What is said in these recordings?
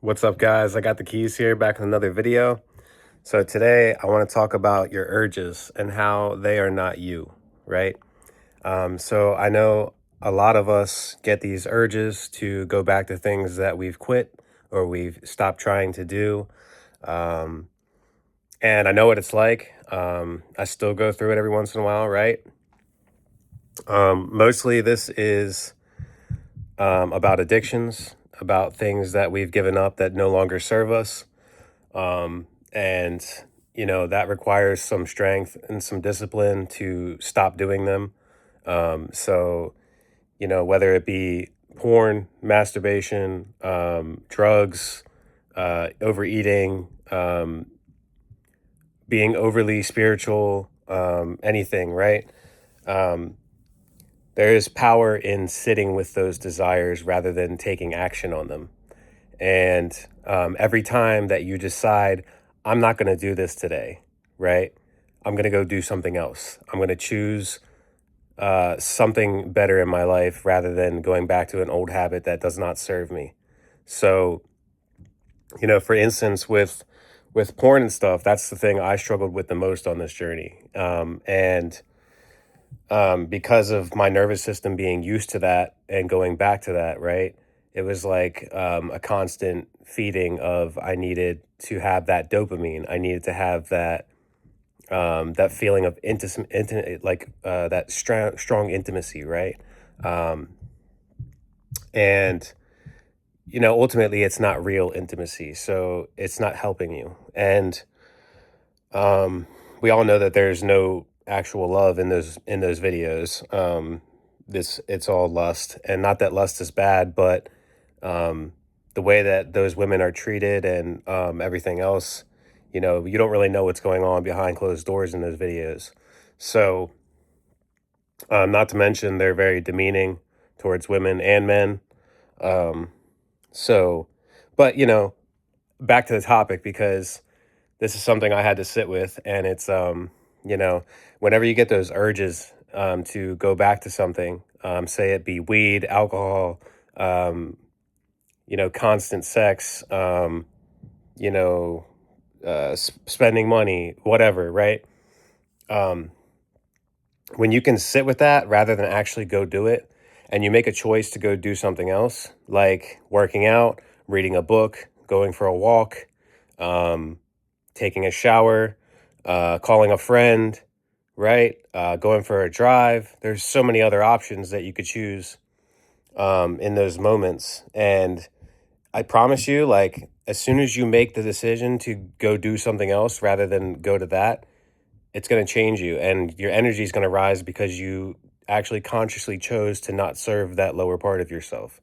What's up, guys? I got the keys here back with another video. So today I want to talk about your urges and how they are not you, right? So I know a lot of us get these urges to go back to things that we've quit or we've stopped trying to do. Um, and I know what it's like. I still go through it every once in a while, right? Mostly this is about addictions, about things that we've given up that no longer serve us. And that requires some strength and some discipline to stop doing them. So whether it be porn, masturbation, drugs, overeating, being overly spiritual, anything, right? um, there is power in sitting with those desires rather than taking action on them. And every time that you decide, I'm not going to do this today, right? I'm going to go do something else. I'm going to choose something better in my life rather than going back to an old habit that does not serve me. So, for instance, with porn and stuff, that's the thing I struggled with the most on this journey. And because of my nervous system being used to that and going back to that, right? It was like a constant feeding of I needed to have that dopamine. I needed to have that feeling of intimate, like that strong intimacy, right? Um, and ultimately, it's not real intimacy, so it's not helping you. And we all know that there's no actual love in those videos. It's all lust, and not that lust is bad, but um, the way that those women are treated and everything else, you don't really know what's going on behind closed doors in those videos. So, not to mention, they're very demeaning towards women and men. Um, so, but back to the topic because this is something I had to sit with, and it's you know, whenever you get those urges to go back to something, say it be weed, alcohol, um, constant sex, you know, spending money, whatever, right? Um, when you can sit with that rather than actually go do it, and you make a choice to go do something else, like working out, reading a book, going for a walk, um, taking a shower, calling a friend, right? Going for a drive. There's so many other options that you could choose in those moments. And I promise you, like, as soon as you make the decision to go do something else rather than go to that, it's going to change you and your energy is going to rise because you actually consciously chose to not serve that lower part of yourself.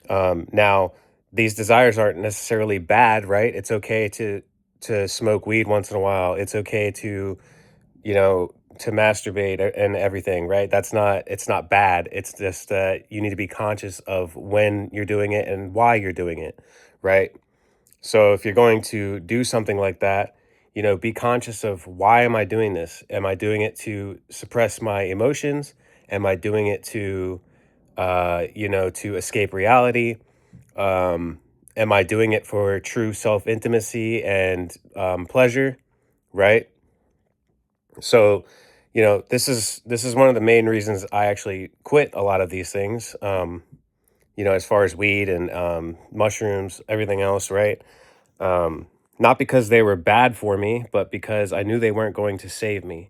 Now, these desires aren't necessarily bad, right? It's okay to smoke weed once in a while. It's okay to masturbate and everything, right? It's not bad. It's just that you need to be conscious of when you're doing it and why you're doing it, right? So if you're going to do something like that, be conscious of why am I doing this? Am I doing it to suppress my emotions? Am I doing it to escape reality? Um, am I doing it for true self intimacy and pleasure? Right. So, this is one of the main reasons I actually quit a lot of these things. As far as weed and mushrooms, everything else, right? Not because they were bad for me, but because I knew they weren't going to save me.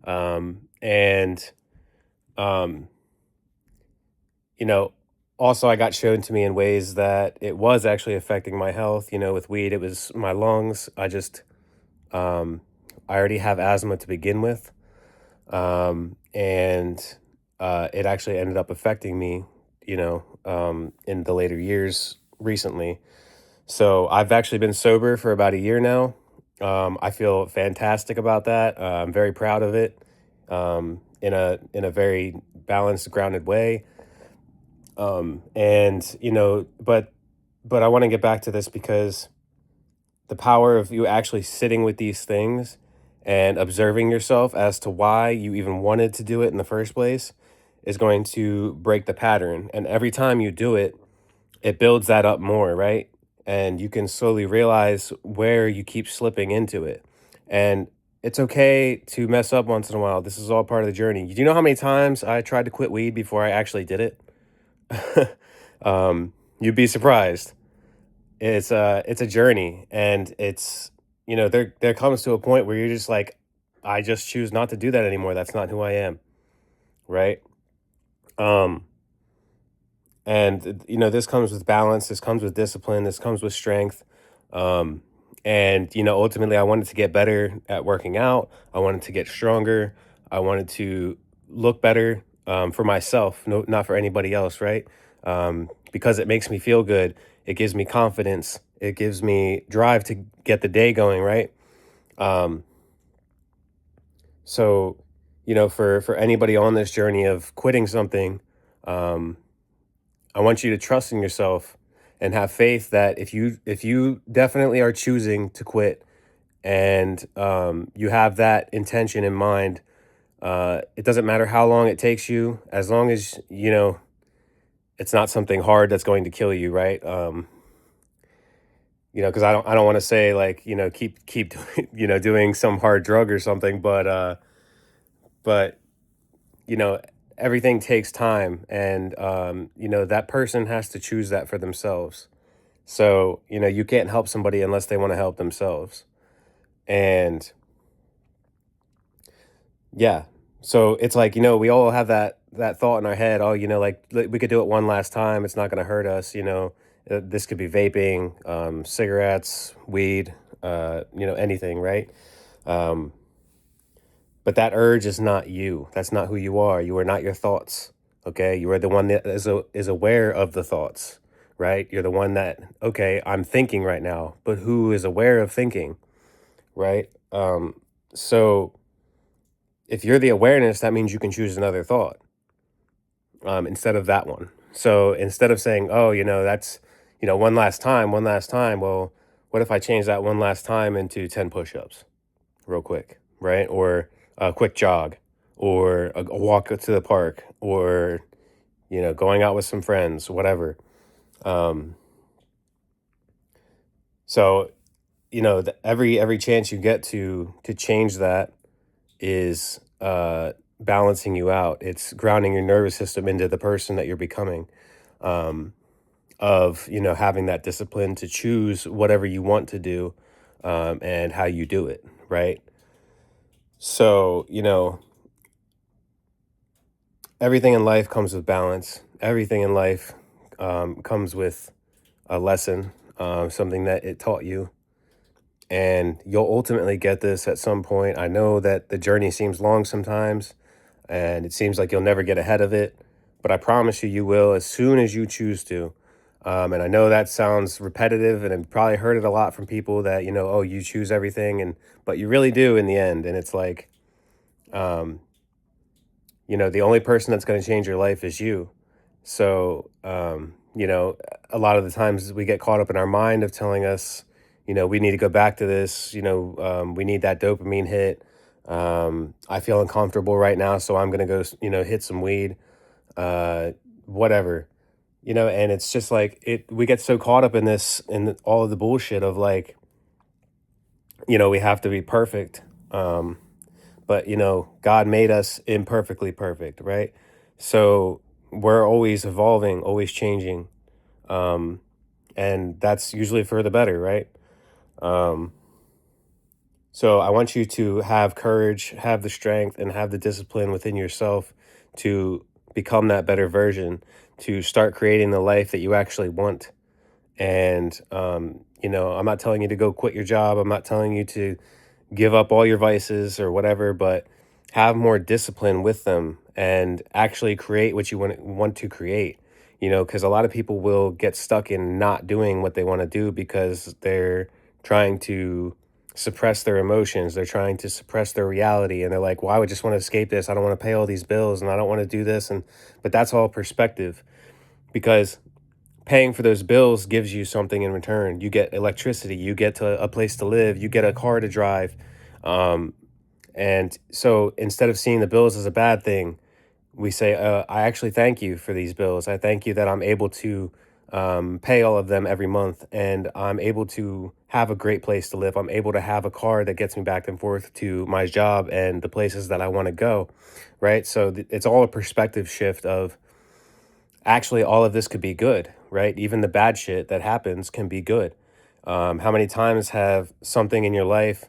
And um, you know, Also I got shown to me in ways that it was actually affecting my health. With weed, it was my lungs. Um, I already have asthma to begin with. And it actually ended up affecting me, in the later years recently. So I've actually been sober for about a year now. I feel fantastic about that. I'm very proud of it. In a very balanced, grounded way. And but I want to get back to this because the power of you actually sitting with these things and observing yourself as to why you even wanted to do it in the first place is going to break the pattern. And every time you do it, it builds that up more, right? and you can slowly realize where you keep slipping into it. And it's okay to mess up once in a while. This is all part of the journey. Do you know how many times I tried to quit weed before I actually did it? You'd be surprised. It's a journey, and there comes to a point where you're just like, I just choose not to do that anymore. That's not who I am, right? Um, and this comes with balance, this comes with discipline, this comes with strength. Um, and ultimately, I wanted to get better at working out. I wanted to get stronger. I wanted to look better, for myself, no, not for anybody else, right? Because it makes me feel good. It gives me confidence. It gives me drive to get the day going, right? Um, so, for anybody on this journey of quitting something, um, I want you to trust in yourself and have faith that if you definitely are choosing to quit, and you have that intention in mind, it doesn't matter how long it takes you, as long as it's not something hard that's going to kill you, right? Because I don't want to say, like, keep doing some hard drug or something, but you know everything takes time, and that person has to choose that for themselves. So, you can't help somebody unless they want to help themselves. And yeah. So it's like, we all have that thought in our head, oh, we could do it one last time. It's not going to hurt us. This could be vaping, cigarettes, weed, anything, right? Um, but that urge is not you. That's not who you are. You are not your thoughts. Okay? You are the one that is aware of the thoughts, right? You're the one that, okay, I'm thinking right now, but who is aware of thinking, right? So if you're the awareness, that means you can choose another thought, instead of that one. So instead of saying, oh, that's, one last time. Well, what if I change that one last time into 10 push ups real quick, right? Or a quick jog, or a walk to the park, or, going out with some friends, whatever. Um, so, every chance you get to change that is balancing you out. It's grounding your nervous system into the person that you're becoming. Um, of having that discipline to choose whatever you want to do, and how you do it, right? So everything in life comes with balance. Everything in life comes with a lesson, something that it taught you, and you'll ultimately get this at some point. I know that the journey seems long sometimes, and it seems like you'll never get ahead of it, but I promise you, you will as soon as you choose to. And I know that sounds repetitive, and I've probably heard it a lot from people that, oh, you choose everything, but you really do in the end. And it's like, um, the only person that's going to change your life is you. So, a lot of the times we get caught up in our mind of telling us, we need to go back to this, we need that dopamine hit. I feel uncomfortable right now, so I'm going to go, hit some weed, uh, whatever, and it's just like we get so caught up in this, in all of the bullshit of, like, we have to be perfect. But God made us imperfectly perfect, right? So we're always evolving, always changing. Um, and that's usually for the better, right? Um, so I want you to have courage, have the strength, and have the discipline within yourself to become that better version, to start creating the life that you actually want. And I'm not telling you to go quit your job. I'm not telling you to give up all your vices or whatever, but have more discipline with them and actually create what you want to create. Because a lot of people will get stuck in not doing what they want to do because they're trying to suppress their emotions. They're trying to suppress their reality, and they're like, "Well, I would just want to escape this. I don't want to pay all these bills, and I don't want to do this." But that's all perspective, because paying for those bills gives you something in return. You get electricity, you get to a place to live, you get a car to drive. Um, and so instead of seeing the bills as a bad thing, we say, I actually thank you for these bills. I thank you that I'm able to pay all of them every month, and I'm able to have a great place to live. I'm able to have a car that gets me back and forth to my job and the places that I want to go, right? So it's all a perspective shift of actually all of this could be good, right? Even the bad shit that happens can be good. How many times have something in your life,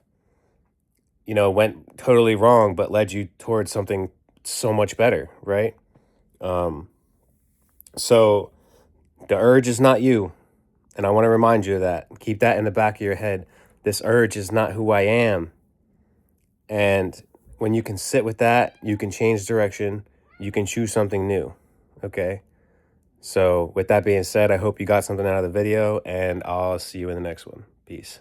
went totally wrong, but led you towards something so much better, right? Um, so the urge is not you. And I want to remind you of that. Keep that in the back of your head. This urge is not who I am. And when you can sit with that, you can change direction. You can choose something new. Okay. So with that being said, I hope you got something out of the video, and I'll see you in the next one. Peace.